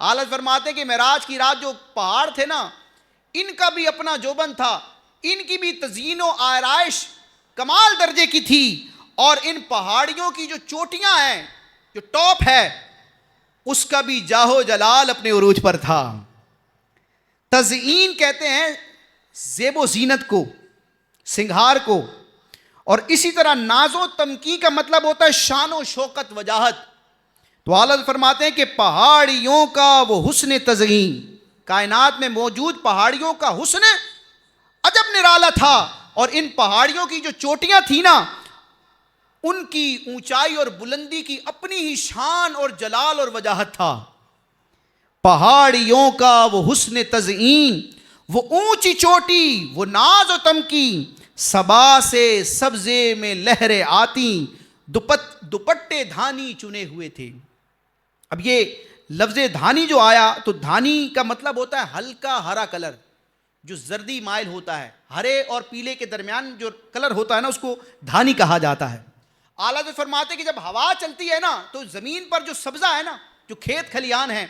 آلت فرماتے ہیں کہ معراج کی رات جو پہاڑ تھے نا، ان کا بھی اپنا جوبن تھا، ان کی بھی تزئین و آرائش کمال درجے کی تھی، اور ان پہاڑیوں کی جو چوٹیاں ہیں، جو ٹاپ ہے، اس کا بھی جاہ و جلال اپنے عروج پر تھا۔ تزئین کہتے ہیں زیب و زینت کو، سنگھار کو، اور اسی طرح ناز و تمکین کا مطلب ہوتا ہے شان و شوکت، وجاہت۔ تو اعلیٰ فرماتے ہیں کہ پہاڑیوں کا وہ حسن تزئین، کائنات میں موجود پہاڑیوں کا حسن عجب نرالا تھا، اور ان پہاڑیوں کی جو چوٹیاں تھیں نا، ان کی اونچائی اور بلندی کی اپنی ہی شان اور جلال اور وجاہت تھا۔ پہاڑیوں کا وہ حسن تزئین، وہ اونچی چوٹی، وہ ناز و تمکین، صبا سے سبزے میں لہریں آتی، دوپٹے دھانی چنے ہوئے تھے۔ اب یہ لفظ دھانی جو آیا، تو دھانی کا مطلب ہوتا ہے ہلکا ہرا کلر، جو زردی مائل ہوتا ہے، ہرے اور پیلے کے درمیان جو کلر ہوتا ہے نا، اس کو دھانی کہا جاتا ہے۔ اعلیٰ فرماتے کہ جب ہوا چلتی ہے نا، تو زمین پر جو سبزہ ہے نا، جو کھیت کھلیان ہیں،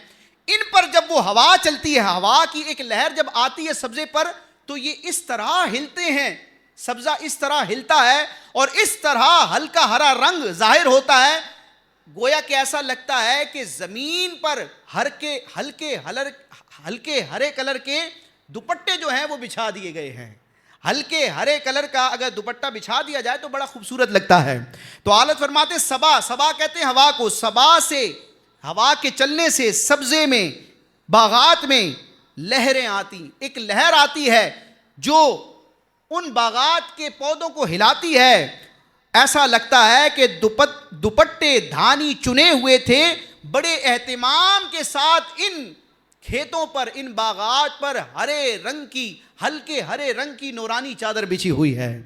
ان پر جب وہ ہوا چلتی ہے، ہوا کی ایک لہر جب آتی ہے سبزے پر، تو یہ اس طرح ہلتے ہیں، سبزہ اس طرح ہلتا ہے، اور اس طرح ہلکا ہرا رنگ ظاہر ہوتا ہے، گویا کہ ایسا لگتا ہے کہ زمین پر ہلکے ہرے کلر کے دوپٹے جو ہیں وہ بچھا دیے گئے ہیں۔ ہلکے ہرے کلر کا اگر دوپٹہ بچھا دیا جائے تو بڑا خوبصورت لگتا ہے۔ تو اعلیٰ فرماتے صبا کہتے ہیں ہوا کو، صبا سے، ہوا کے چلنے سے سبزے میں، باغات میں لہریں آتی، ایک لہر آتی ہے جو ان باغات کے پودوں کو ہلاتی ہے، ایسا لگتا ہے کہ دوپٹے دھانی چنے ہوئے تھے، بڑے اہتمام کے ساتھ ان کھیتوں پر، ان باغات پر ہرے رنگ کی، ہلکے ہرے رنگ کی نورانی چادر بچھی ہوئی ہے۔